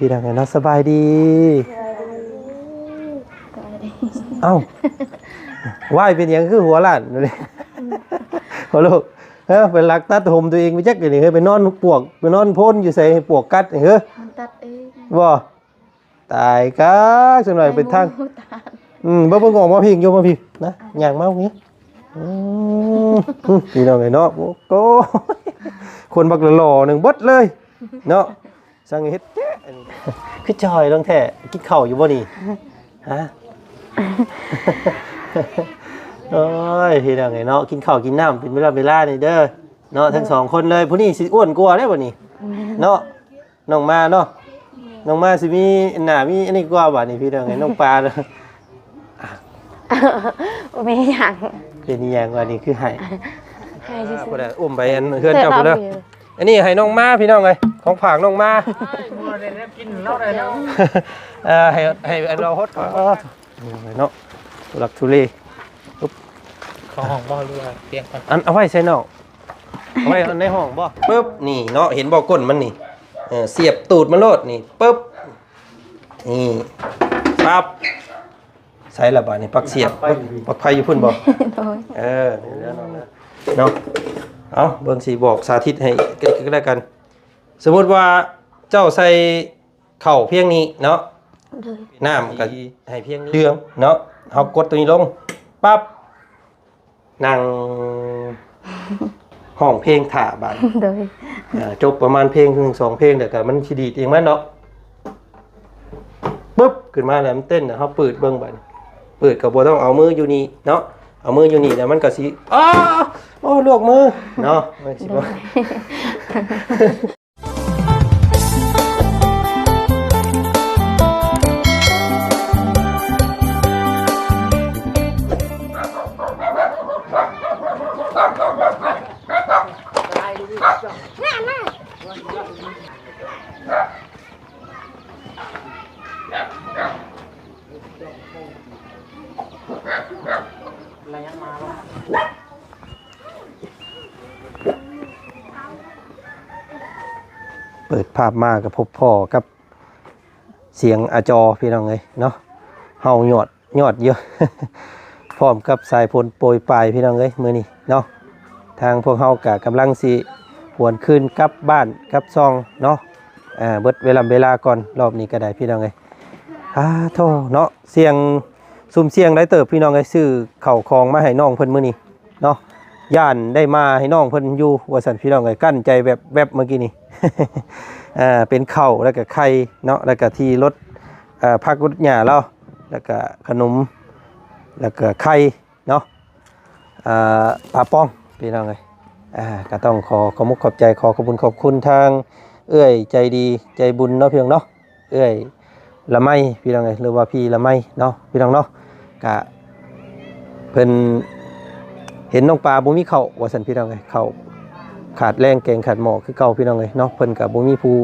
พี่น้องเนาะสบายดีเอ้าว่ายเป็นยังคือหัวล้านเลยหัวลูกเป็นรักตัดผมตัวเองไปจักอย่างนี้ไปนอนปวกไปนอนพ่นอยู่ใส่ปวกกัดเฮ้ยตัดเองบ่ตายกักสักหน่อยเป็นทางบ่งอกมาพิงโยมาพิงนะอย่างเมาอย่างนี้พี่น้องเนาะโก้คนบักหล่อหนึ่งบดเลยเนาะสั่งเฮ็ดคือจอยลงแท้กินข้าวอยู่บ่นี่ฮะโอ้ยพี่น้องเนาะกินข้าวกินน้ำเป็นเวลานี่เด้อเนาะทั้งสองคนเลยผู้นี้สิอ้วนกว่าได้บ่นี่เนาะน้องมาเนาะน้องมาสิมีหน้ามีอันนี้กว่าบ่นี่พี่น้องน้องปลาเด้อไม่อยากเป็นอย่างว่านี่คือให้บ่ได้อุ้มไปอันเฮือนเจ้าพุ่นเด้ออันนี้ให้น้องมาพี่น้องเอ้ยของฝากน้องมาได้กินเนาะได้เนาะให้เราฮดก่อนเนาะทุลักทุเลปุ๊บของห้องบ่หรือว่าเตียงก่อนอันเอาไว้ใส่นอกเอาไว้ในห้องบ่ปึ๊บนี่เนาะเห็นบ่ก้นมันนี่เสียบตูดมันโลดนี่ปึ๊บนี่ปั๊บใส่ละบาดนี่ปักเสียบปักไฟอยู่พุ่นบ่เนาะเอาเบิ่งสิบอกสาธิตให้ก็ได้กันสมมุติว่าเจ้าใส่ข้าวเพียงนี้เนาะน้ำก็ให้เพียงนี้เดืองเนาะเฮากดตัวนี้ลงปั๊บนั่งห้องเพลงถ่าบาดจบประมาณเพลงถึง2เพลงแต่ก็มันสิดีดเองมันเนาะปึ๊บขึ้นมาแล้วมันเต้นเฮาเปิดเบิ่งบาดเปิดก็บ่ต้องเอามืออยู่นี่เนาะเอามืออยู่นี่แล้วมันก็สิโอ้ลวกมือเนาะมันสิบ่เปิดภาพมากับพบพ่อกับเสียงอาจอพี่น้องเลยเนาะเฮาหยอดเยอะ พร้อมกับสายพลโปรยปลายพี่น้องเลยมื้อนี้เนาะทางพวกเฮากำลังสิหวนคืนกลับบ้านกลับซองเนาะเบิดเวลาก่อนรอบนี้ก็ได้พี่น้องเลยโธ่เนาะเสียงซุ่มเสียงได้เติบพี่น้องเลยซื้อข้าวของมาให้น้องเพิ่นมื้อนี้เนาะย่านได้มาให้น้องเพิ่นอยู่ว่าซั่นพี่น้องเลยกั้นใจแบบเมื่อกี้นี่ เป็นข้าวแล้วก็ไข่เนาะแล้วก็ที่รถผักรถหญ้าแล้วแล้วก็ขนมแล้วก็ไข่เนาะปลาป้องพี่น้องเลยก็ต้องขอมุกขอบใจขอบคุณขอบคุณทางเอื้อยใจดีใจบุญเนาะพี่น้องเนาะเอื้อยละไมพี่น้องเลยหรือว่าพี่ละไมเนาะพี่น้องเนาะก็เพิ่นเห็นน้องปลาบ่มีข้าวว่าซั่นพี่น้องเลยข้าวขาดแรงแกงขาดหม้อคือเก่าพี่น้องเลยเนาะเพิ่นก็บ่มีผู้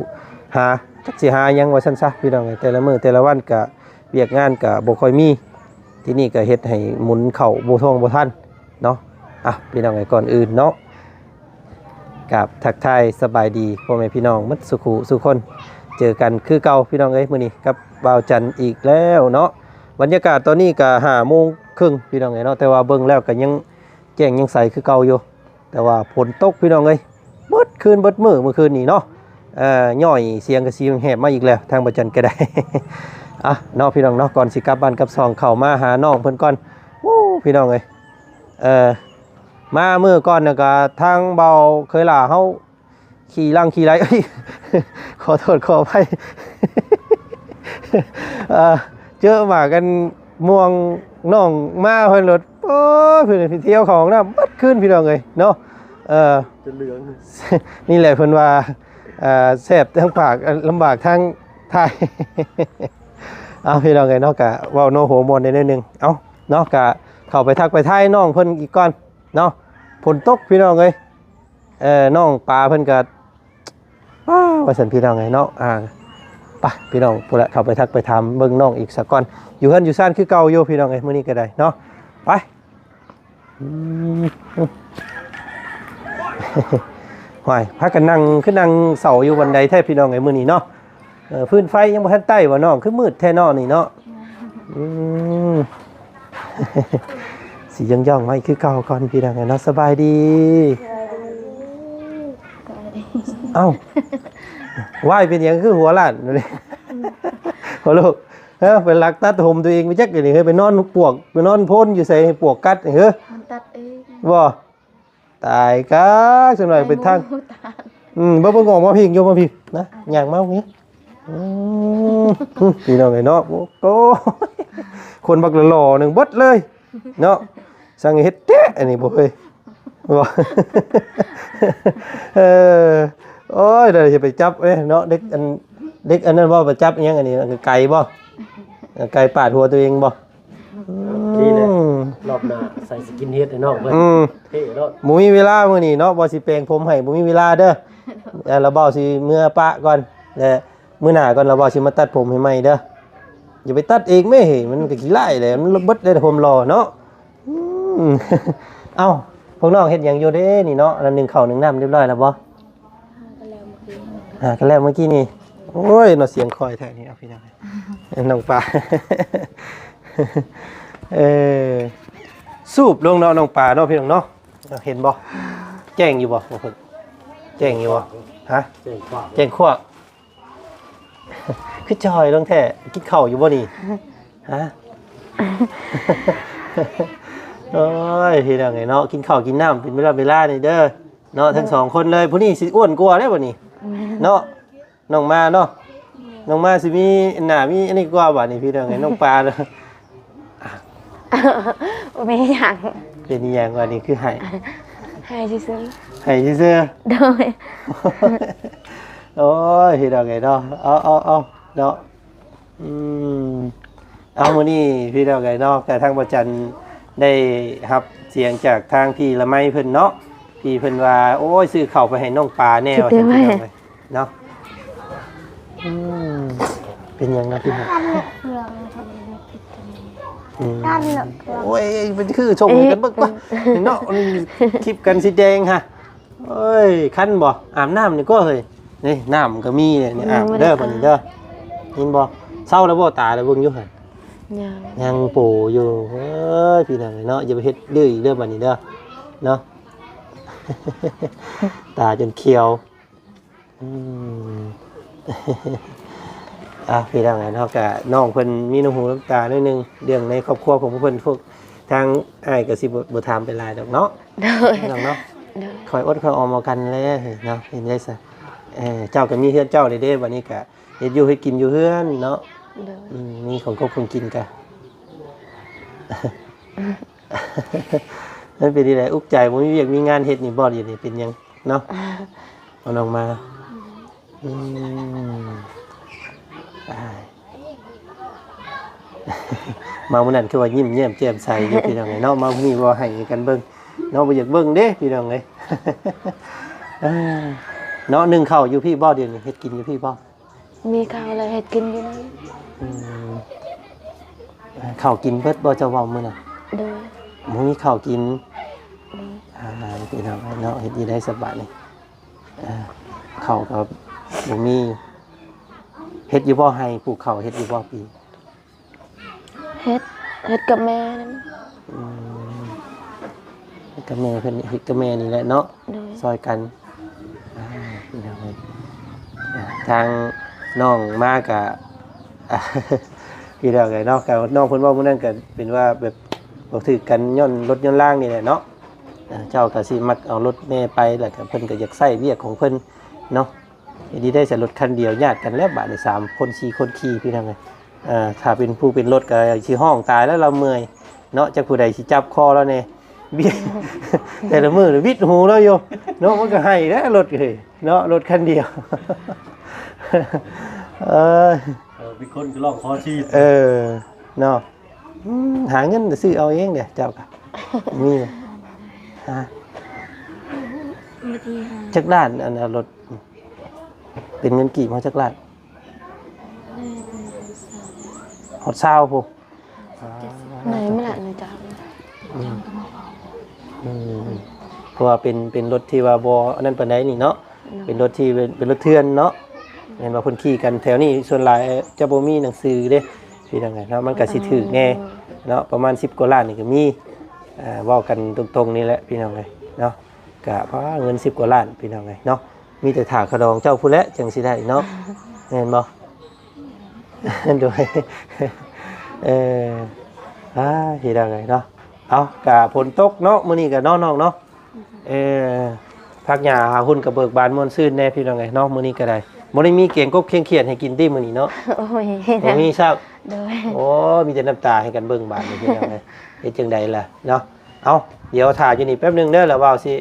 หาจักสิหายังว่าซั่นซะพี่น้องเลยแต่ละมื้อแต่ละวันก็เวียกงานก็บ่ค่อยมีที่นี่ก็เฮ็ดให้หมุนเข้าบ่ท่องบ่ทันเนาะพี่น้องเลยก่อนอื่นเนาะกับทักทายสบายดีพ่อแม่พี่น้องมัดสุขุสุคนเจอกันคือเก่าพี่น้องเอ้ยมื้อนี้กับบ่าวจันทร์อีกแล้วเนาะบรรยากาศตอนนี้ก็5:30พี่น้องเอ้ยเนาะแต่ว่าเบิ่งแล้วก็ยังแจ้งยังใสคือเก่าอยู่แต่ว่าฝนตกพี่น้องเอ้ยเบิดคืนเบิดมื้อเมื่อคืนนี้เนาะย่อยเสียงก็สิแหบมาอีกแล้วทางบ่าวจันทร์ก็ได้ เนาะพี่น้องเนาะก่อนสิกลับบ้านกลับซองเข้ามาหาน้องเพิ่นก่อนโอ้พี่น้องเอ้ยมาเมื่อก่อนเนี่ยก็ทางเบาเคยล่าเฮาขี่ลังขี่ไรขอโทษขออภัย เจอมากันม่วงน้องมาเพิ่นรถโอ้เพิ่นไปเที่ยวของน่ะบัดขึ้นพี่น้องเอ้ยเนาะจะเหลือง นี่แหละเพิ่นว่าแซ่บทั้งปากลำบากทั้งไทย เอาพี่น้องเอ้ยเนาะกะเว้าโนโหมนนิดนึงเอ้าเนาะกะเข้าไปทักไปทายน้องเพิ่นอีกก่อนเนาะฝนตกพี่น้องเอ้ยน้องปลาเพิ่นก็ว่าซั่นพี่น้องเอ้ยเนาะไปพี่น้องพุ่นละเข้าไปทักไปถามเบิ่งน้องอีกสักก่อนอยู่เฮือนอยู่ซ่านคือเก่าอยู่พี่น้องเอ้ยมื้อนี้ก็ได้เนาะไปห้อยพากันนั่งขึ้นนั่งเสาอยู่บันไดแท้พี่น้องเอ้ยมื้อนี้เนาะ พื้นไฟยังบ่ทันใต้บ่น้องคือมืดแท้น้อนี่เนาะอืม สิย่องๆไว้คือเก่าก่อนพี่น้องเนาะสบายดีเอ้าว่ายเป็นหยังคือหัวล้านนี่ หัวลูกเป็นลักตัดผมตัวเองไปจักนี่เฮ้ยไปนอนปวกไปนอนพ่นอยู่ใส่ปวกกัดนี่เฮ้ย มันตัดเอง บ่ตายกักสักหน่อยเป็นทางบ่งอกมาพี่โยมมาพี่นะย่างมางี้พี่น้องไอ้เนาะโอ้คนบักหล่อหนึ่งบดเลยเนาะสั่งเฮ็ดเตะอันนี้บ่เคยบ่โอ้ยเดี๋ยวจะไปจับเนาะเด็กอันนั้นบ่ไปจับอีหยังอันนี้ไก่บ่ไก่ปาดหัวตัวเองบ่นี่แหละรอบหน้าใส่สกินเฮดให้น้องเพิ่นเท่รถบ่มีเวลามื้อนี้เนาะบ่สิแปลงผมให้บ่มีเวลาเด้อแล้วบ่สิเมื่อปะก่อนแล้วมื้อหน้าก่อนแล้วบ่สิมาตัดผมให้ใหม่เด้ออย่าไปตัดเองแม่มันก็ขี้ร้ายแหละมันเบิดได้ผมรอเนาะเอ้าพวกน้องเฮ็ดหยังอยู่เด้นี่เนาะอันนึงข้าวนึงน้ำเรียบร้อยแล้วบ่กันแล้วเมื่อกี้นี่โอ้ยเนาะเสียงคอยแท้นี่เอาพี่น้องน้องปลาสูบลงเนาะน้องปลาเนาะพี่น้องเนาะเห็นบ่แจ้งอยู่บ่บางคนแจ้งอยู่บ่ฮะแจ้งขวากคือจอยลงแท้กินข้าวอยู่บ่นี่ฮะโอ้ยพี่น้องไงเนาะกินข้าวกินน้ำเป็นเวลานี่เด้อเนาะทั้งสองคนเลยผู้นี้สิอ้วนกว่าได้บ่นี่เนาะน้องมาเนาะน้องมาสิมีหน้ามีอันนี้กว่าบ่นี่พี่น้องไงน้องปลาเด้อไม่อยากเป็นอีหยังว่านี่คือให้ซื้อให้ซื่อโดยโอ้ยพี่น้องไงเนาะเอาเนาะเอามื้อนี้พี่น้องไงเนาะแต่ทางประจันได้รับเสียงจากทางพี่ละไมเพิ่นเนาะพี่เพิ่นว่าโอ้ยซื้อข้าวไปให้น้องปลาแน่ว่าซั่นพี่น้องเนาะเป็นหยังนะพี่น้องโอ้ยมันคือชมกันเบิ่งว่าเนาะคลิปกันสีแดงฮะเอ้ยคันบ่อาบน้ำนี่ก็เฮ้ยนี่น้ำก็มีเนี่ยอาบเด้อบัดนี้เด้อยินบ่เศร้าแล้วบ่ตาแล้วเบิ่งอยู่หั่นยังโปอยู่เฮ้ยพี่น้องเนาะอย่าไปเฮ็ดดื้ออีกเด้อบัดนี้เด้อเนาะ ตาจนเขียวพี่น้องเนาะก็น้องเพิ่นมีน้ำหูน้ำตาหน่อยนึงเรื่องในครอบครัวของเพิ่นพวกทางอ้ายก็สิบ่ถามเป็นหลายดอกเนาะพี่น้องเนาะคอยอดคอยออมเอากันเลยเนาะเห็นได้ซะเจ้าก็มีเฮือนเจ้าเด้ๆวันนี้ก็เฮ็ดอยู่ให้กินอยู่เฮือนเนาะมีของครบของกินก็นั่นเป็นที่ไหนอุกใจบ่มีเวียกมีงานเฮ็ดนี่บ่อยู่นี่เป็นหยังเนาะเอาน้องมามาวันนั้นคือว่ายิ้มแย้มแจ่มใสอยู่พี่น้องไงเนาะมาวันนี้ว่าให้กันเบิ่งเนาะบ่อยากเบิ่งเด้พี่น้องไงเนาะนึ่งข้าวอยู่พี่บ่เดี๋ยวนี้เฮ็ดกินอยู่พี่บ่มีข้าวอะไรเฮ็ดกินอยู่นี่ข้าวกินเบิดบ่จะเว้ามื้อน่ะโดยบ่มีข้าวกินพี่น้องเนาะเฮ็ดได้สบายนี่ข้าวก็บ่มีเฮ็ดอยู่บ่ให้ปลูกข้าวเฮ็ดอยู่บ่ปีเฮ็ดกับแม่กับแม่เพิ่นเฮ็ดกับแม่นี่แหละเนาะซอยกันทางน้องมากะพี่น้องไงเนาะกับน้องเพิ่นว่ามื้อนั้นก็เป็นว่าแบบบ่ถือกันย้อนรถย้อนล่างนี่แหละเนาะเจ้าก็สิมักเอารถแม่ไปแล้วก็เพิ่นก็อยากใช้เวียกของเพิ่นเนาะดีได้ใส่รถคันเดียวญาติกันแล้วบาดนี้3คน4คนขี่พี่น้องไงถ้าเป็นผู้เป็นรถก็สิห้องตายแล้วเราเมื่อยเนาะจักผู้ใดสิจับคอแล้วแน่แต่ละมื้อวิดหูแล้วอยู่เนาะมันก็ให้แล้วรถเอ้ยเนาะรถคันเดียวมีคนก็ร้องขอชีพเนาะหาเงินซื้อเอาเองเด้อเจ้าก็มีฮะจักล้านอันรถเป็นเงินกี่มาจักล้านหดเศร้าพูไหนไม่ละเลยจ้าเพราะว่าเป็นรถที่ว่าบอนั่นปานใดนี่เนาะเป็นรถที่เป็นรถเทือนเนาะ เห็นว่าเพิ่นขี่กันแถวนี้ส่วนหลายจะบ่มีหนังสือเด้พี่น้องเอ้ยเนาะมันก็สิถูกแน่เนาะประมาณ10กว่าล้านนี่ก็มีเว้ากันตรงๆนี่แหละพี่น้องเอ้ยเนาะก็เพราะเงิน10กว่าล้านพี่น้องเอ้ยเนาะมีแต่ถาขะดองเจ้าผู้และจังสิได้เนาะแม่นบ่ โดยพี่น้องเอ้ยเนาะเอาก็ฝนตกเนาะมื้อนี้ก็น้องๆเนาะพักหญ้าหาหุ้นกับเบิกบานม่วนซื่นแน่พี่น้องเอ้ยเนาะมื้อนี้ก็ได้บ่ได้มีเกียงกบเคียงเขียดให้กินติมื้อนี้เนาะ โอ้ย บ่มีครับ โดย โอ้มีแต่น้ำตาให้กันเบิ่งบาดนี่พี่น้องเอ้ยเฮ็ดจังไดล่ะเนาะเอาเดี๋ยวถ่าอยู่นี่แป๊บนึงเด้อแล้วว่าสิ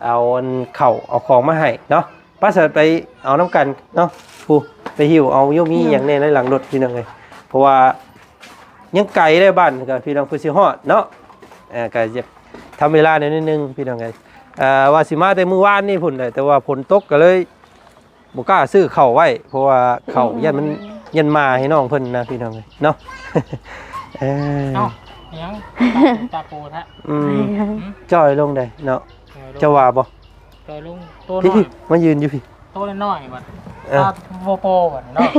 เอาอันข้าวเอาของมาให้เนาะป้าเสิร์ชไปเอาน้ำกันเนาะผู้ไปหิวเอาโยมีหยังแน่ในหลังรถพี่น้องเอ้ยเพราะว่ายังไกลได้บ้านก็พี่น้องเพิ่นสิฮอดเนาะก็จะทำเวลานิดนึงพี่น้องเอ้ยว่าสิมาแต่มื้อวานนี่พุ่นแต่ว่าฝนตกก็เลยบ่กล้าซื้อข้าวไว้เพราะว่าข้าวยันมันยันมาให้น้องเพิ่นนะพี่น้องเอ้ยเนาะ เอ้ายังตาปูทะ จ้อยลงได้เนาะจะว่าบ่ จอยลุงตัวน้ พี่ อย พี่มายืนอยู่พี่ ตัวน้อยบัดตาโปโปบัดเนาะ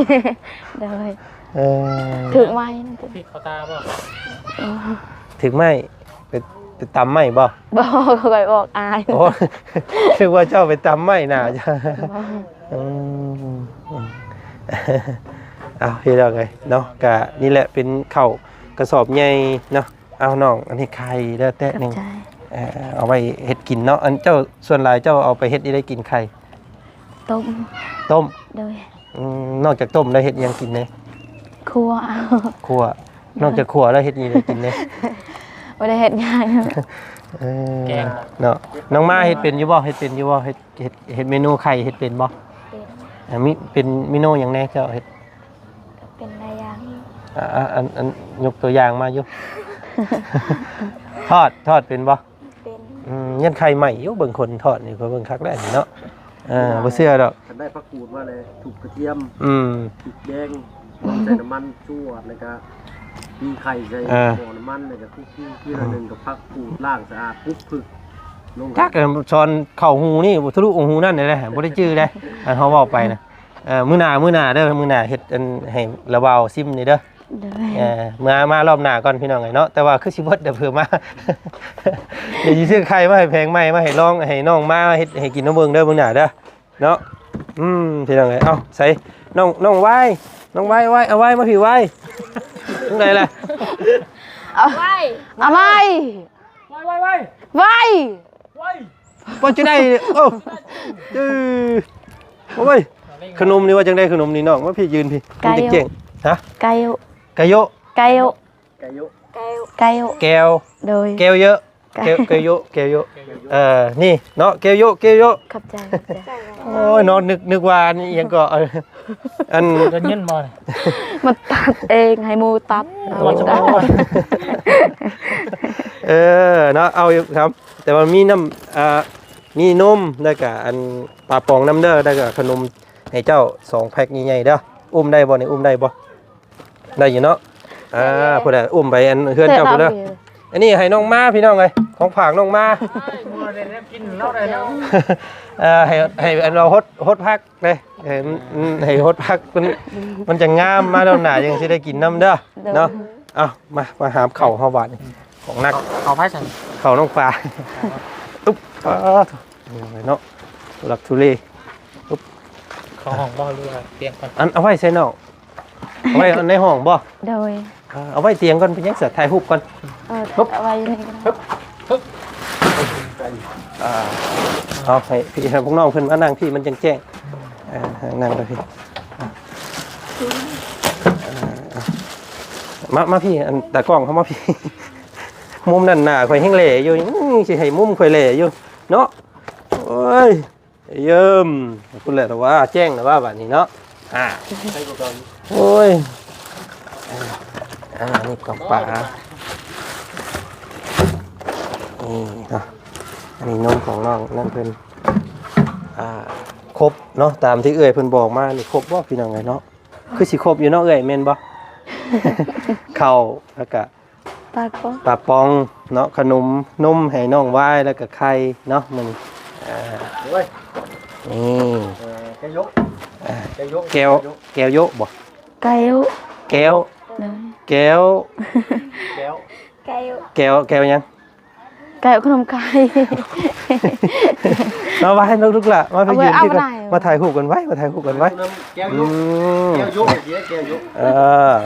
โดย เออ ถึงไว้นั่นสิ พี่เขาตาบ่ ถึงไหมไปตำไหมบ่ บอกคอยบอกอาย โอ้ คือว่าเจ้าไปตำไหมน่ะจ้ะเอาพี่น้องเอ้ยเนาะก็นี่แหละเป็นข้าวกระสอบใหญ่เนาะเอาน้องอันนี้ไข่เด้อแตะนึง ใจ เอาไว้เฮ็ดกินเนาะอันเจ้าส่วนหลายเจ้าเอาไปเฮ็ดได้กินไข่ ต้ม ต้ม โดย นอกจากต้มแล้วเฮ็ดหยังกินเนี่ย ครัวเอา คั่วนอกจากคั่วแล้วเฮ็ดหยังกินเนี่ย บ่ได้เฮ็ดงาน แกง เนาะน้องมาเฮ็ดเป็นอยู่บ่เฮ็ดเป็นอยู่บ่เฮ็ดเมนูไข่เฮ็ดเป็นบ่ เป็น มีเป็นเมนูหยังแน่เจ้าเฮ็ด เป็นหลายอย่าง อันยกตัวอย่างมาอยู่ ทอดเป็นบ่ เป็น ยันไข่ใหม่อยู่เบิ่งคนทอดนี่ก็เบิ่งคักแล้วนี่เนาะบ่เชื่อดอก ฉันได้ผักกูดมาเลยถูกกระเทียม พริกแดงใส่น้ำมันชั่วแล้วก็มีไข่ใส่หัวน้ำมันแล้วก็คุกกี้ที่ละหนึ่งกับผักกูดล้างสะอาดปุ๊บพึกลง จักช้อนเข้าหูนี่บ่ทะลุหูนั่นได้แหละบ่ได้จื้อได้อันเฮาเว้าไปนะมื้อหน้าเด้อมื้อหน้าเฮ็ดอันให้ระเบาซิมนี่เด้อ โดย มารอบหน้าก่อนพี่น้องไงเนาะแต่ว่าคือสิเบิดเดี๋ยวเพิ่มมา เดี๋ยวสิซื้อไข่มาให้แพงใหม่มาให้ลองให้น้องมาเฮ็ดให้กินน้ำเบิ่งเด้อมื้อหน้าเด้อเนาะพี่น้องเอ้ยเอ้าใส่น้องไว้เอาไว้มาพี่ไว้ตรงไหนล่ะ เอาไว้เอาไว้ ไว้ ไว้ บ่จะได้โอ้โอ้ยขนมนี่ว่าจังได๋ขนมนี่น้องมาพี่ยืนพี่มันเจ๋งๆฮะ ไก่ ไก่โย ไก่ ไก่ยุ ไก่ แก้ว โดย แก้วเยอะแก้วโยนี่เนาะแก้วโย ขับใจ โอ้ยนอนนึกว่านี่ยังก็อัน เดินเงินบ่ มันตัดเองให้หมูตัด วันสมบูรณ์ เนาะเอาครับแต่ว่ามีน้ำมีนมได้กับอันปลาปองน้ำเด้อได้กับขนมให้เจ้า2แพ็คใหญ่ๆเด้ออุ้มได้บ่นี่อุ้มได้บ่ได้อยู่เนาะพุ่นน่ะอุ้มไปอันเฮือนเจ้าพุ่นเด้ออันนี้ให้น้องมาพี่น้องเอ้ยของฝากน้องมา บ่ได้กินเหล้าได้แล้ว ให้เราฮดพักเลยให้ฮดพักมันจะงามมาแล้วหนายังสิได้กินน้ำเด้อเนาะเอามาหามเข่าเฮาบาดนี่ของนัก เอาไผสั่น เข่าน้องปลาตุ๊บเนาะหลับทุเร ของห้องบ่หรือว่าเตียงก่อน อันเอาไว้ใส่นอกเอาไว้ในห้องบ่ โดย เอาไว้เตียงก่อนเป็นยังเสือถ่ายรูปก่อน เอาไว้นี่ก็ได้ เอาให้พี่พวกน้องเพิ่นมานั่งพี่มันจังแจ้งนั่งเลยพี่มาพี่อันตากล้องเขามาพี่ มุมนั่นหน้าข่อยแห้งเหล่อยู่สิให้มุมข่อยเหล่อยู่เนาะโอ้ยเยิ่มคุณแหละแต่ว่าแจ้งแต่ว่าแบบนี้เนาะโอ้ยนี่กล่องปลานี่เนาะอันนี้นมของน้องนั่นเพิ่นครบเนาะตามที่เอ่ยเพิ่นบอกมานี่ครบบ่พี่น้องไงเนาะคือสิครบอยู่เนาะเอ่ยแม่นบ่ ข้าวแล้วก็ ปากก็ ปลาปองเนาะขนมนมให้น้องไหว้แล้วก็ไข่เนาะมัน เฮ้ย นี่ ไก่ยุ แก้วแก้วโยะบ่ ไก่อุ แก้ว เลย แก้ว แก้ว ไก่อุ แก้วแก้วยัง ไก่อุขนมไก่ มาไว้ให้ลูกๆล่ะมาไปยืนที่กัน เอาไว้ มาถ่ายรูปกันไว้มาถ่ายรูปกันไว้ แก้ว อื ยุก ม แก้วยุกแก้วยุก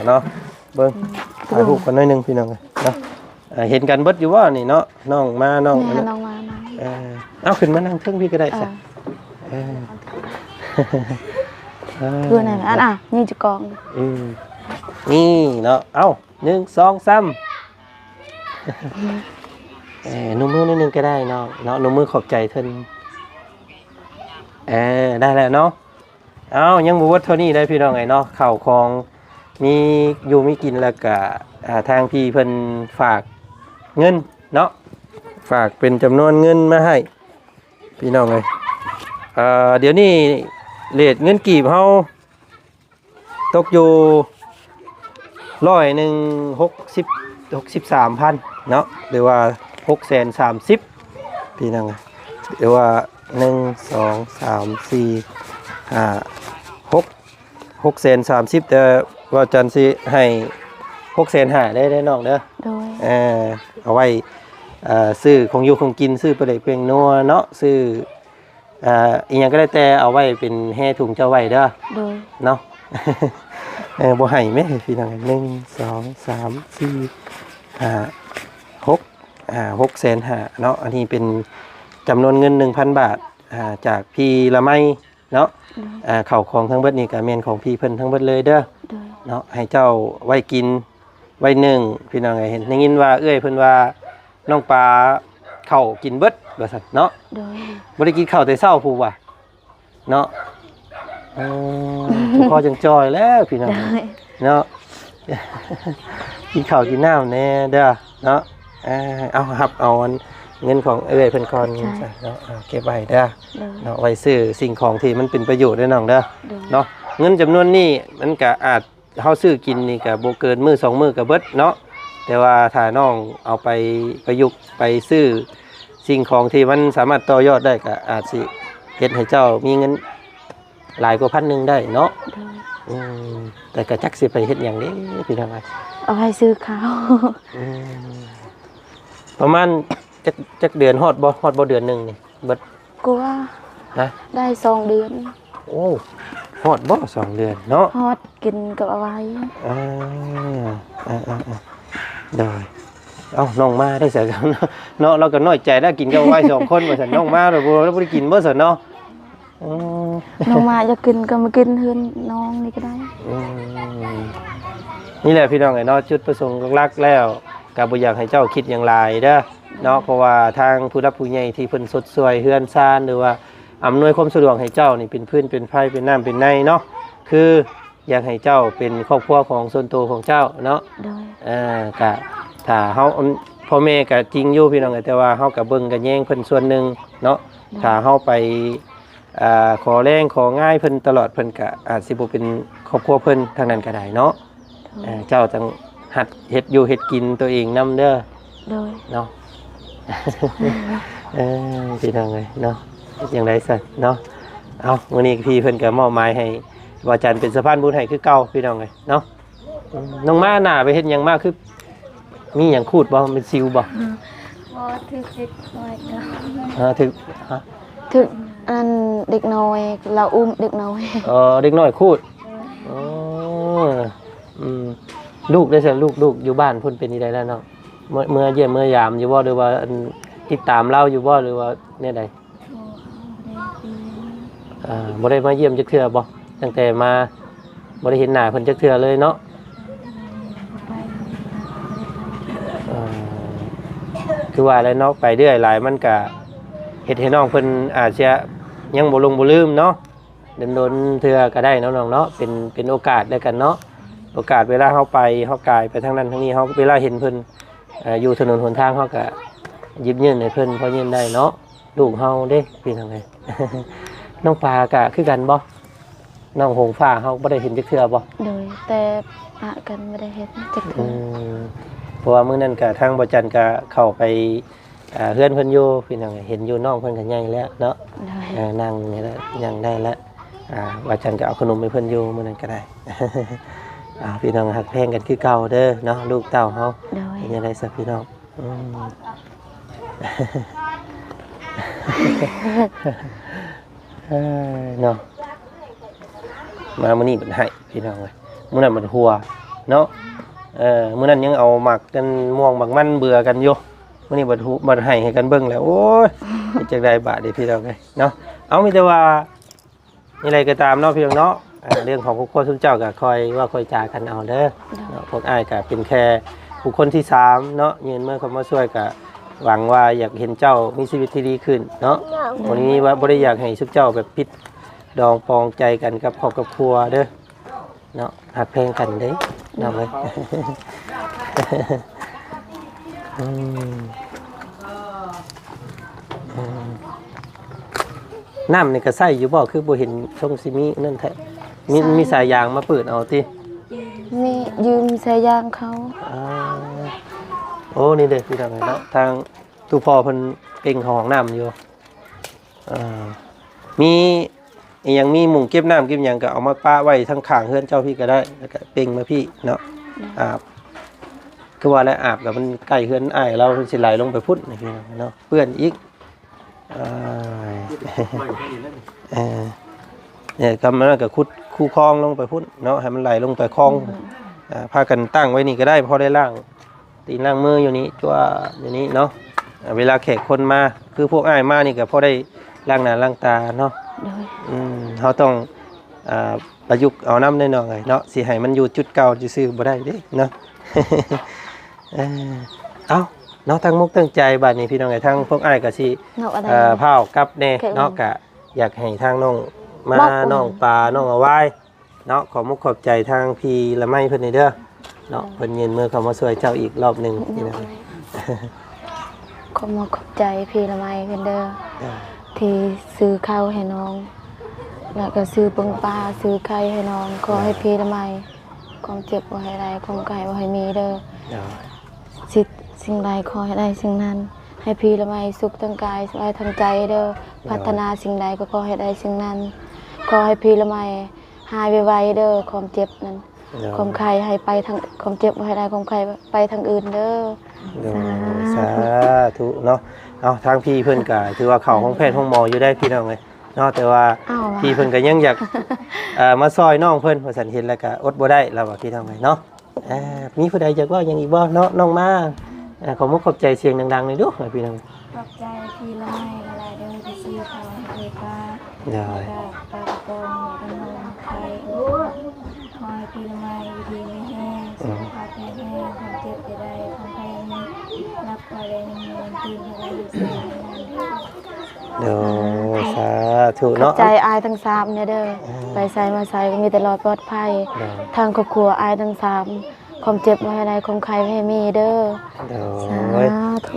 เนาะเบิ่งถ่ายรูปกันหน่อยหนึงพี่น้องเนาะเห็นกันเบิดอยู่ว่านี่เนาะน้องมาน้อง นี่ อัน ฮะ นั้น น้องมานะ เอาขึ้นมานั่งเทิงพี่ก็ได้ เอ สิ อ เออ คือไหนอันนี่จะกอง นี่เนาะเอ้า1 2 3นุ่มมือนิดนึงก็ได้เนาะนุ่มมือขอบใจเพิ่นได้แล้วเนาะเอ้ายังบ่หมดเท่านี้ได้พี่น้องไงเนาะข้าวของมีอยู่มีกินแล้วก็ทางพี่เพิ่นฝากเงินเนาะฝากเป็นจำนวนเงินมาให้พี่น้องเลยเดี๋ยวนี้เรทเงินกีบเฮาตกอยู่63,000เนาะหรือว่า630,000พี่น้องเลยหรือว่า1 2 3 4 5 630,000แต่ว่าจันสิให้650,000ได้น้องเด้อ โดย เอาไว้ซื้อของอยู่ของกินซื้อปลาเด็กเพียงนัวเนาะซื้ออีกอย่างก็ได้แต่เอาไว้เป็นแห่ถุงเจ้าไว้เด้อ โดย เนาะ บ่ให้แม่พี่น้อง1 2 3 4 5 6,500,000เนาะอันนี้เป็นจำนวนเงิน 1,000 บาทจากพี่ละไมเนาะข้าวของทั้งเบิดนี่ก็แม่นของพี่เพิ่นทั้งเบิดเลยเด้อ โดย เนาะให้เจ้าไว้กินไว้นึ่งพี่น้องเห็นได้ยินว่าเอ้ยเพิ่นว่าน้องปลาเข้ากินเบิดว่าซั่นเนาะ โดย บ่ได้กินข้าวแต่เช้าพูว่าเนาะพอจังจอยแล้วพี่น้อง โดย เนาะ กินข้าวกินน้ำแน่เด้อเนาะเอาหับเอาเงินของเอ้ยเพิ่นก่อนจ้ะเนาะเก็บไว้เด้อ โดย เนาะไว้ซื้อสิ่งของที่มันเป็นประโยชน์เด้อน้องเด้อ โดย เนาะเงินจำนวนนี้มันก็อาจเฮาซื้อกินนี่ก็บ่เกินมื้อ2มื้อก็เบิดเนาะแต่ว่าถ้าน้องเอาไปประยุกต์ไปซื้อสิ่งของที่มันสามารถต่อยอดได้ก็อาจสิเฮ็ดให้เจ้ามีเงินหลายกว่า1,000ได้เนาะ โดย แต่ก็จักสิไปเฮ็ดหยังเด้พี่น้อง เอาให้ซื้อข้าว ประมาณจักเดือนฮอดบ่เดือนหนึงนี่เบิด กูว่า นะ ได้2 เดือน โอ้ฮอดบ่2 เดือนเนาะ ฮอดกินกับเอาไว้ ได้เอ้าน้องมาได้เสียกันเนาะเราก็น้อยใจได้กินกับไว้2 คนว่าซั่นน้องมาแล้วบ่ได้กินบ่ซั่นเนาะ น้องมาอยากกินก็มากินเฮือนน้องนี่ก็ได้ นี่แหละพี่น้องไอ้เนาะจุดประสงค์หลักๆแล้วก็บ่อยากให้เจ้าคิดอย่างไรเด้อเนาะเพราะว่าทางผู้รับผู้ใหญ่ที่เพิ่นสดสวยเฮือนซ่านหรือว่าอำนวยความสะดวกให้เจ้านี่เป็นพื้นเป็นไฟเป็นน้ำเป็นในเนาะคืออยากให้เจ้าเป็นครอบครัวของส่วนตัวของเจ้าเนาะ โดย ก็ถ้าเฮาพ่อแม่ก็จริงอยู่พี่น้องแต่ว่าเฮาก็เบิ่งก็แย่งเพิ่นส่วนหนึงเนาะถ้าเฮาไปขอแรงของ่ายเพิ่นตลอดเพิ่นก็อาจสิบ่เป็นครอบครัวเพิ่นทางนั้นก็ได้เนาะเจ้าต้องหัดเฮ็ดอยู่เฮ็ดกินตัวเองนำเด้อ โดย เนาะ พี่น้องเอ้ยเนาะอย่างไรซะเนาะเอาวันนี้พี่เพิ่นก็มอบหมายให้ว่าจันเป็นสะพานบุญให้คือเก่าพี่น้องเอ้ยเนาะน้องมาหน้าไปเฮ็ดหยังมากคือมีหยังคูดบ่เป็นซิวบ่ พอถึกเด็กน้อยก็ ถึก ถึกอันเด็กน้อยเราอุ้มเด็กน้อย เด็กน้อยคูดอ๋อลูกได้ซะลูกอยู่บ้านเพิ่นเป็นนี่ได้แล้วเนาะเมื่อเยี่ยมเมื่อยามอยู่บ่หรือว่าติดตามเราอยู่บ่หรือว่าเนี่ยใดบ่ได้มาเยี่ยมจักเทื่อบ่ตั้งแต่มาบ่ได้เห็นหน้าเพิ่นจักเทื่อเลยเนาะคือว่าแล้วเนาะไปเรื่อยหลายมันก็เฮ็ดให้น้องเพิ่นอาจจะยังบ่ลงบ่ลืมเนาะโดนๆเทื่อก็ได้เนาะน้องเนาะเป็นโอกาสได้กันเนาะโอกาสเวลาเฮาไปเฮากายไปทางนั้นทางนี้เฮาเวลาเห็นเพิ่นอยู่ถนนหนทางเฮาก็หยิบยื่นให้เพิ่นพอยื่นได้เนาะลูกเฮาเด้พี่น้องเอ้ย น้องปลากะคือกันบ่น้องหงฟ้าเฮาบ่ได้เห็นจักเทื่อบ่ โดยแต่ปะกันไม่ได้เฮ็ดจักเทื่อ เพราะว่ามื้อนั้นก็ทางบ่จันก็เข้าไปเฮือนเพิ่นอยู่พี่น้องเห็นอยู่น้องเพิ่นก็ใหญ่แล้วเนาะ โดย นั่งนี่แล้วยังได้แล้ว ว่าจันก็เอาขนมให้เพิ่นอยู่มื้อนั้นก็ได้ พี่น้องฮักแพงกันคือเก่าเด้อเนาะลูกเต้าเฮา โดย เป็นยังไงซะพี่น้องเนาะมามื้อนี้เพิ่นให้พี่น้องเอ้ยมื้อนั้นมันหัวเนาะมื้อนั้นยังเอาหมักกันม่วงหมักมันเบื่อกันอยู่มื้อนี้บัดให้กันเบิ่งแล้วโอ้ยจักได้บาดเด้พี่น้องเอ้ยเนาะเอามีแต่ว่านี่อะไรก็ตามเนาะพี่น้องเนาะเรื่องของครอบครัวทุกเจ้าก็คอยจากันเอาเด้อเนาะพวกอ้ายก็เป็นแค่บุคคลที่3เนาะยืนเมื่อเขามาช่วยก็หวังว่าอยากเห็นเจ้ามีชีวิตที่ดีขึ้นเนาะวันนี้ว่าบ่ได้อยากให้ทุกเจ้าแบบพิษดองปองใจกันกับครอบครัวเด้อเนาะหักแพงกันเด้เนาะเว้ย น้ำนี่ก็ใส่อยู่บ่คือบ่เห็นชงซิมินั่นแท้มีสายยางมาเปิดเอาติ มียืมสายยางเขา โอ้นี่เด้อพี่น้องเนาะทางตู้พ่อเพิ่นเก่งของน้ำอยู่มีอีหยังมีหมุงเก็บน้ำเก็บหยังก็เอามาป้าไว้ทั้งข้างเฮือนเจ้าพี่ก็ได้แล้วก็เป่งมาพี่เนาะอาบคือว่าแล้วอาบแล้วมันใกล้เฮือนอ้ายเราสิไหลลงไปพุ่นนี่พี่น้องเนาะเปื้อนอีกเนี่ยกำมันก็คุดคู่คลองลงไปพุ่นเนาะให้มันไหลลงไปคลองพากันตั้งไว้นี่ก็ได้พอได้ล้างตีนล้างมืออยู่นี้จั่วอยู่นี้เนาะเวลาแขกคนมาคือพวกอ้ายมานี่ก็พอได้ล้างหน้าล้างตาเนาะเขาต้องประยุกต์เอาน้ำได้หน่อยเนาะสิให้มันอยู่จุดเก่าซื่อบ่ได้เด้เนาะ เอาเนาะทั้งมุกตั้งใจบัดนี้พี่น้องไอ้ทั้งพวกอ้ายก็สิพาวกับแน่เนาะก็อยากให้ทางน้องมาน้องปลาน้องเอาไว้เนาะขอมุกขอบใจทางพี่ละไม้เพิ่นนี่เด้อเนาะเพิ่นเย็นมือเขามาช่วยเจ้าอีกรอบนึงพี่น้อง ขอมาขอบใจพี่ละไม้เพิ่นเด้อที่ซื้อข้าวให้น้องแล้วก็ซื้อปึงปลาซื้อไข่ให้น้องขอให้พี่ละไม้ความเจ็บบ่ให้ได้ความไข้บ่ให้มีเด้อสิ่งใดขอให้ได้สิ่งนั้นให้พี่ละไม้สุขทั้งกายสบายทั้งใจเด้อพัฒนาสิ่งใดก็ขอให้ได้สิ่งนั้นขอให้พี่ละไม้หายไวๆเด้อความเจ็บนั้นความไข้ให้ไปทางความเจ็บบ่ให้ได้ความไข้ไปทางอื่นเด้อสาธุเนาะเอาทางพี่เพิ่นก็ถือว่าเข้าห้องแพทย์ห้องหมออยู่ได้พี่น้องเอ้ยเนาะแต่ว่าพี่เพิ่นก็ยังอยากมาซอยน้องเพิ่นว่าซั่นเห็นแล้วก็อดบ่ได้แล้วว่าพี่น้องเอ้ยเนาะมีผู้ใดอยากว่าหยังอีกบ่เนาะน้องมาขอมุกขอบใจเสียงดังๆหน่อยดูพี่น้องขอบใจพี่ละไม้หลายๆเด้อที่ซื้อข้าวให้ป้าได้ปลากระป๋องขนมไข่ขอให้พี่ละไม้ดีไม่แห้งสุขภาพแข็งแรงความเจ็บจะได้ความไข้นี้รับไปได้เงินตื่นให้ได้อยู่สิ่งนั้นเด้อสาธุเนาะใจอายทั้ง3เนี่ยเด้อไปใส่มาใส่ก็มีแต่รอดปลอดภัยทางครอบครัวอายทั้ง3ความเจ็บบ่ให้ได้ความไข้บ่ให้มีเด้อ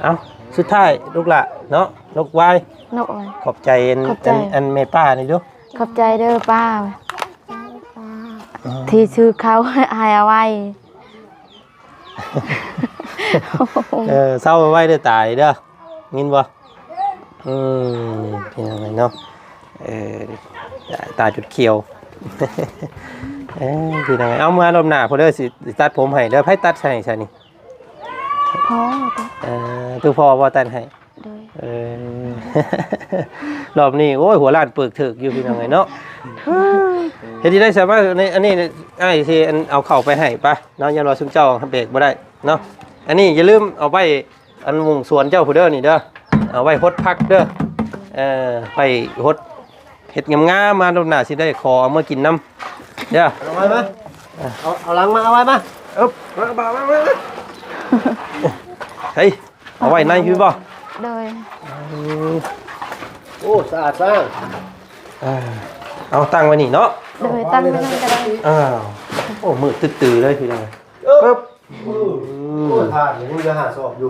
เอ้าสุดท้ายลูกละเนาะนกไว้นกไว้ขอบใจอันแม่ป้านี่ดูขอบใจเด้อป้าที่ชื่อเขาให้อายเอาไว้เศร้าไว้เด้อตายเด้อยินบ่พี่น้องเนาะตาจุดเขียวพี่น้องเอามาลมหนาพอเด้อสิตัดผมให้เด้อไผตัดให้ใช่นี่พ่อตู้พ่อบ่ตัดให้รอบนี้โอ้ยหัวล้านเปิกถึกอยู่พี่น้องเนาะเฮ็ดได้สามารถในอันนี้อ้ายสิเอาเข้าไปให้ปะเนาะยันว่าซุมเจ้าเบรกบ่ได้เนาะอันนี้อย่าลืมเอาไว้อันมุงสวนเจ้าผู้เด้อนี่เด้อเอาไว้ฮดพักเด้อไปฮดเห็ดงามๆมาดูหน้าสิได้ขอเอามากินน้ำเด้อเอาไว้มาเอาลังมาเอาไว้มามาบ่าวมาเฮ้ยเอาไว้ในพี่บ่โดยโอ้สะอาดสร้างเอาตั้งไว้นี่เนาะโดยตั้งไว้นั่นก็ได้โอ้มือตื้อๆเลยพี่น้องปึ๊บทานนี่จะหาสอบอยู่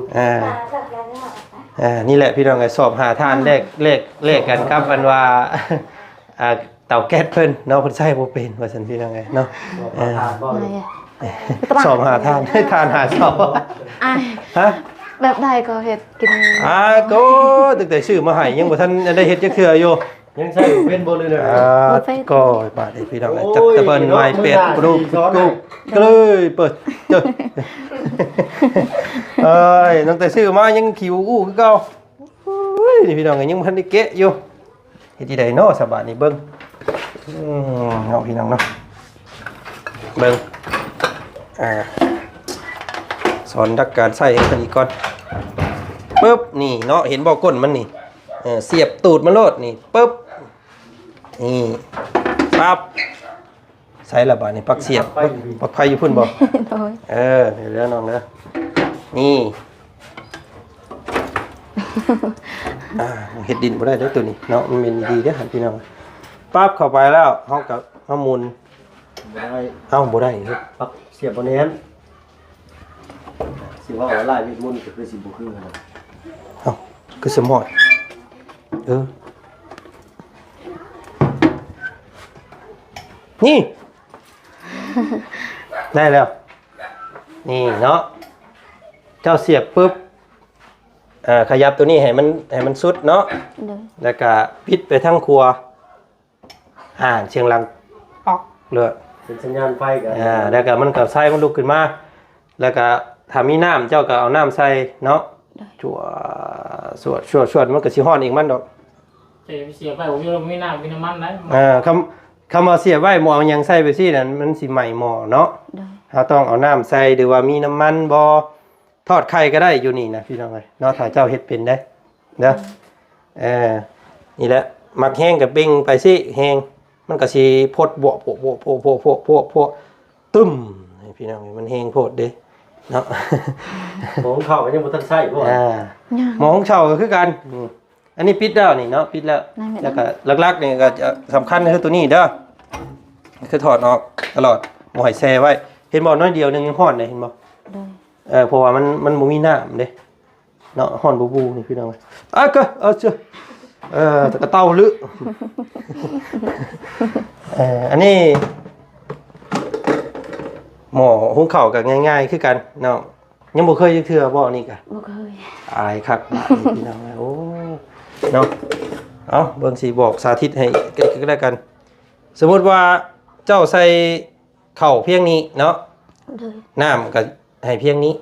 นี่แหละพี่น้องไงสอบหาทานเลขกันครับอันว่าเตาแก๊สเพิ่นเนาะเพิ่นใช้บ่เป็นว่าซั่นพี่น้องไงเนาะสอบหาทานให้ทานหาสอบฮะแบบใดก็เฮ็ดกินก็ตั้งแต่ชื่อมาให้ยังบ่ทันได้เฮ็ดจักเทื่ออยู่ ยังใช่เป็นบ่เลยนะ ก็บาดนี้พี่น้องจักตะเบิ่นไม้เป็ดกรูกูก็เลยเปิดเจอเอ้ยตั้งแต่ซื้อมายังขิวอู้คือเก่าโอ้ยนี่พี่น้องยังบ่ทันได้เกะอยู่เฮ็ดที่ใดเนาะสบายนี่เบิ่งเนาะพี่น้องเนาะเบิ่งสอนดักการใส่ให้กันอีกก่อนปึ๊บนี่เนาะเห็นบ่ก้นมันนี่เสียบตูดมันโลดนี่ปึ๊บนี่ปั๊บใส่ละบาดนี่ปักเสียบปักไฟอยู่พุ่นบ่ โดย เดี๋ยวเรื่องน้องนะนี่เฮ็ดดินบ่ได้เด้อตัวนี้เนาะมันเป็นดีเด้อหั่นพี่น้องปั๊บเข้าไปแล้วเฮากับเฮาหมุน บ่ได้ เอ้าบ่ได้เฮ็ด ปักเสียบบ่แน่นสิว่าว่าลายเวทมนต์ก็คือสิบ่คือกัน เอ้าคือสมอยนี่ ได้แล้วนี่เนาะเจ้าเสียบปุ๊บขยับตัวนี้ให้มันสุดเนาะ โดย แล้วก็ปิดไปทั้งครัวเชียงรังป๊อกเลย เป็นสัญญาณไฟกัน แล้วก็มันก็ไส้มันลุกขึ้นมาแล้วก็ถ้ามีน้ำเจ้าก็เอาน้ำใส่เนาะจั่วสวดมันก็สิฮ้อนอีกมันดอก เสียไปผมอยู่ไม่น่าเป็นน้ำมันนะ คำว่าเสียบไว้หม้อเอาหยังใส่ไปสินั่นมันสิใหม่หม้อเนาะ โดย เราต้องเอาน้ำใส่หรือว่ามีน้ำมันบ่ทอดไข่ก็ได้อยู่นี่นะพี่น้องเอ้ยเนาะถ้าเจ้าเฮ็ดเป็นได้เด้อนี่แหละมักแห้งกับปิ้งไปสิแห้งมันก็สิพดบวโพตึ้มให้พี่น้องมันแห้งโพดเด้เนาะ หมองเข้าก็ยังบ่ทันใช้บ่ หมองเช่าก็คือกันอันนี้ปิดแล้วนี่เนาะปิดแล้วแล้วก็หลักๆนี่ก็จะสำคัญคือตัวนี้เด้อคือถอดออกตลอดบ่ให้แช่ไว้เห็นบ่น้อยเดียวนึงยังฮ้อนเลยเห็นบ่ โดย เพราะว่ามันบ่มีน้ำเด้เนาะฮ้อนบูนี่พี่น้องก็เจ้าตะกะเต้าลึอันนี้หม้อหุงข้าวก็ง่ายๆคือกันเนาะยังบ่เคยเทื่อบ่นี่ก็ บ่เคย อายคักบาดนี้พี่น้องโอ้เนาะเอาเบิ่งสิบอกสาธิตให้ก็แล้วกัน สมมุติว่าเจ้าใส่ข้าวเพียงนี้เนาะ โดย น้ำก็ให้เพียงนี้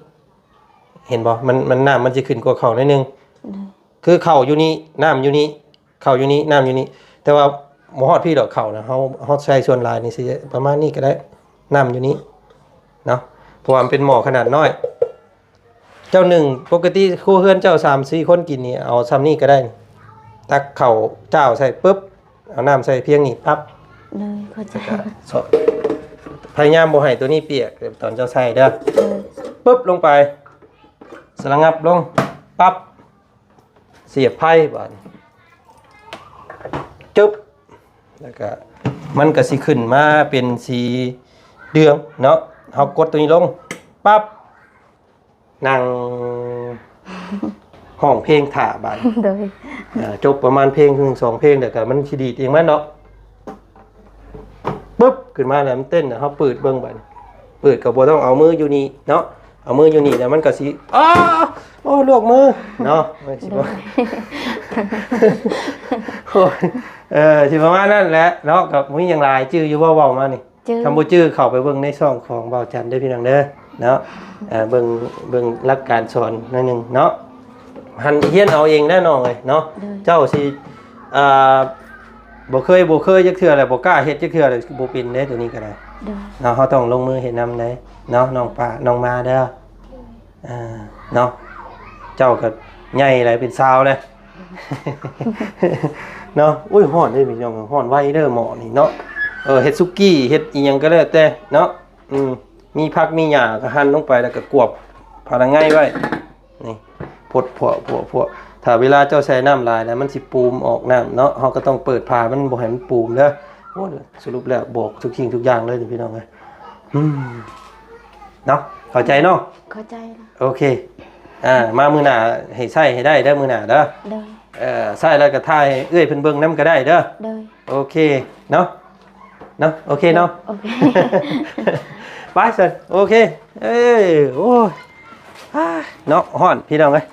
เห็นบ่มันน้ำมันจะขึ้นกว่าข้าวหน่อยนึง โดย คือข้าวอยู่นี่น้ำอยู่นี่ข้าวอยู่นี่น้ำอยู่นี่แต่ว่าหมอฮอดพี่ดอกข้าวนะเฮาใช้ส่วนหลายนี่สิประมาณนี้ก็ได้น้ำอยู่นี่เนาะเพราะว่ามันเป็นหม้อขนาดน้อย เจ้าหนึ่งปกติครูเฮือนเจ้า3-4คนกินนี่เอาซ้ำนี่ก็ได้ตักข้าวเจ้าใส่ปุ๊บเอาน้ำใส่เพียงนี้ปั๊บ โดยเข้าใจ สดพยายามบ่ให้ตัวนี้เปียกตอนเจ้าใส่เด้อ โดย ปึ๊บลงไปสลังงับลงปั๊บเสียบไพ่บาดจึ๊บแล้วก็มันก็สิขึ้นมาเป็นสีเดืองเนาะเฮากดตัวนี้ลงปั๊บนั่งห้องเพลงถ่าบาด โดย จบประมาณเพลงถึง2เพลงเดี๋ยวก็มันสิดีดเองมันเนาะปึ๊บขึ้นมาแล้วมันเต้นเฮาเปิดเบิ่งบัดเปิดก็บ่ต้องเอามืออยู่นี่เนาะเอามืออยู่นี่แล้วมันก็สิโอ้ลวกมือเนาะมันสิบ่โอ้ยสิประมาณนั้นแหละเนาะกับมีหยังหลายชื่ออยู่บ่เว้ามานี่ จื้อ คำบ่ชื่อเข้าไปเบิ่งในช่องของเบาจันทร์เด้อพี่น้องเด้อเนาะเบิ่งหลักการสอนหน่อยนึงเนาะหันเฮียนเอาเองแน่นอนเลยเนาะเจ้าสิบ่เคยจักเทื่อเลยบ่กล้าเฮ็ดจักเทื่อเลยบ่เป็นเด้ตัวนี้ก็ได้ โดย เนาะเฮาต้องลงมือเฮ็ดนำเด้เนาะน้องป้าน้องมาเด้อเนาะเจ้าก็ใหญ่หลายเป็นสาวเลย เนาะอุ้ยฮ้อนเด้พี่น้องฮ้อนไวเด้อหม้อนี่เนาะเฮ็ดซุกี้เฮ็ดอีหยังก็แล้วแต่เนาะมีผักมีหญ้าก็หั่นลงไปแล้วก็กวบพาละง่ายไว้นี่พดพวถ้าเวลาเจ้าใส่น้ำลายแล้วมันสิปูมออกน้ำเนาะเฮาก็ต้องเปิดผ้ามันบ่ให้มันปูมเด้อโอ้สรุปแล้วบอกทุกสิ่งทุกอย่างเลยพี่น้องเอ้ยเนาะเข้าใจเนาะ เข้าใจละ โอเคมามื้อหน้าให้ใส่ให้ได้เด้อมื้อหน้าเด้อ โดย ใส่แล้วก็ถ่ายให้เอื้อยเพิ่นเบิ่งนํก็ได้เด้อ โดย โอเคเนาะโอเคเนาะ โอเค ไปสิโอเคโอ้ยเนาะฮ้อนพี่น้องเอ้ย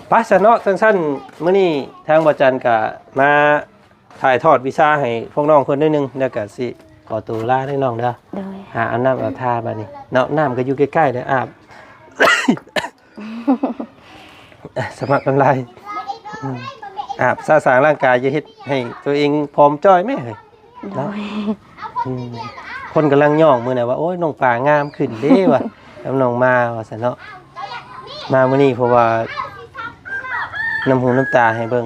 ไป ไปซะเนาะสั้นๆมื้อนี้ทางบ่จันก็มาถ่ายทอดวิชาให้พวกน้องเพิ่นนิดนึงแล้วก็สิขอตัวลาให้น้องเด้อ โดย หาอันน้ำเอาท่าบัดนี้เนาะน้ำก็อยู่ใกล้ๆเด้ออาบ สมัครน้ำลายอาบสร้างร่างกายจะเฮ็ดให้ตัวเองพร้อมจ้อยแม่เฮ้ย โดย คนกำลังย่องมื้อน่ะว่าโอ้ยน้องป่างามขึ้นเด้ว่ะแล้วน้องมาว่าซั่นเนาะมามื้อนี้เพราะว่าน้ำหูน้ำตาให้เบิ่ง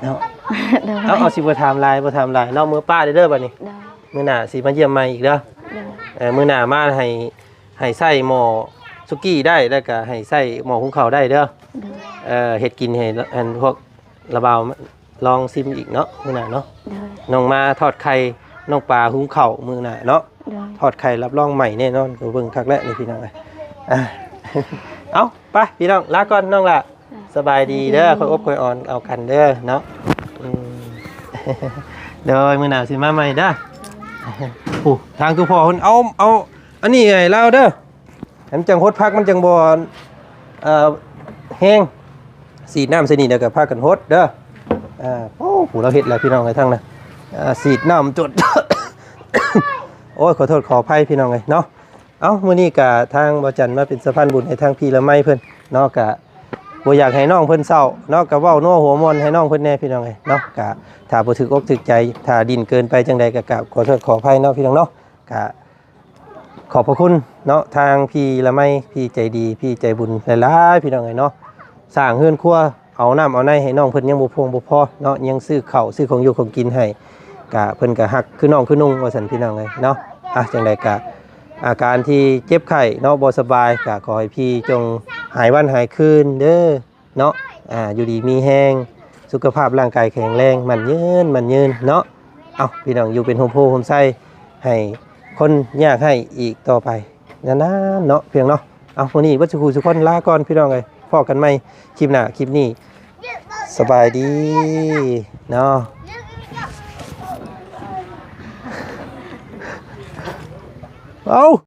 เนาะ โดย เอาสิบ่ถามลายเนาะมื้อป้าเด้อบัดนี้ โดย มื้อหน้าสิมาเยี่ยมใหม่อีกเด้อ โดย มื้อหน้ามาให้ใส่หม้อสุกี้ได้แล้วก็ให้ใส่หม้อหุงข้าวได้เด้อ โดย เฮ็ดกินให้อันพวกระเบาลองซิมอีกเนาะมื้อหน้าเนาะ โดย น้องมาทอดไข่น้องปลาหุงข้าวมื้อหน้าเนาะ โดย ทอดไข่รับรองใหม่แน่นอนก็เบิ่งคักแล้วนี่พี่น้องเอ้ยอ่ะ เอาไปพี่น้องลาก่อนน้องล่ะสบายดีเด้อค่อยอบค่อยอ่อนเอากันเด้อเนาะอืม เดี๋ยวมื้อหน้าสิมาใหม่เด้อ โอ้ทางคือพ่อเพิ่นเอาอันนี้ให้เราเด้อให้มันจังฮดพักมันจังบ่แห้งสีดน้ำใส่นี่เดี๋ยวก็พากันฮดเด้อโอ้โหเราเฮ็ดแล้วพี่น้องเอ้ยทั้งนั้นสีดน้ำจด โอ้ยขอโทษขออภัยพี่น้องเอ้ยเนาะเอ้ามื้อนี้ก็ทางบ่จันมาเป็นสะพานบุญให้ทางพี่ละไมเพิ่นเนาะก็บ่อยากให้น้องเพิ่นเศร้าเนาะก็เว้านัวหัวมอนให้น้องเพิ่นแน่พี่น้องเอ้ยเนาะก็ถ้าบ่ถึกอกถึกใจถ้าดินเกินไปจังใดก็กราบขอโทษขออภัยเนาะพี่น้องเนาะก็ขอบพระคุณเนาะทางพี่ละไมพี่ใจดีพี่ใจบุญหลายๆพี่น้องเอ้ยเนาะสร้างเฮือนครัวเอาน้ำเอาในให้น้องเพิ่นยังบ่พงบ่พอเนาะยังซื้อข้าวซื้อของอยู่ของกินให้ก็เพิ่นก็ฮักคือน้องคือนุ่งว่าซั่นพี่น้องเอ้ยเนาะจังใดก็อาการที่เจ็บไข้เนาะบ่สบายก็ขอให้พี่จงหายวันหายคืนเด้อเนาะอยู่ดีมีแฮงสุขภาพร่างกายแข็งแรงมันยืนเนาะเอาพี่น้องอยู่เป็นโฮมโพโฮมไส้ให้คนยากให้อีกต่อไปนานๆเนาะเพียงเนาะเอาวันนี้วัชคูสุคนลาก่อนพี่น้องเอ้ยพอกันใหม่คลิปหน้าคลิปนี้สบายดีเนาะเอา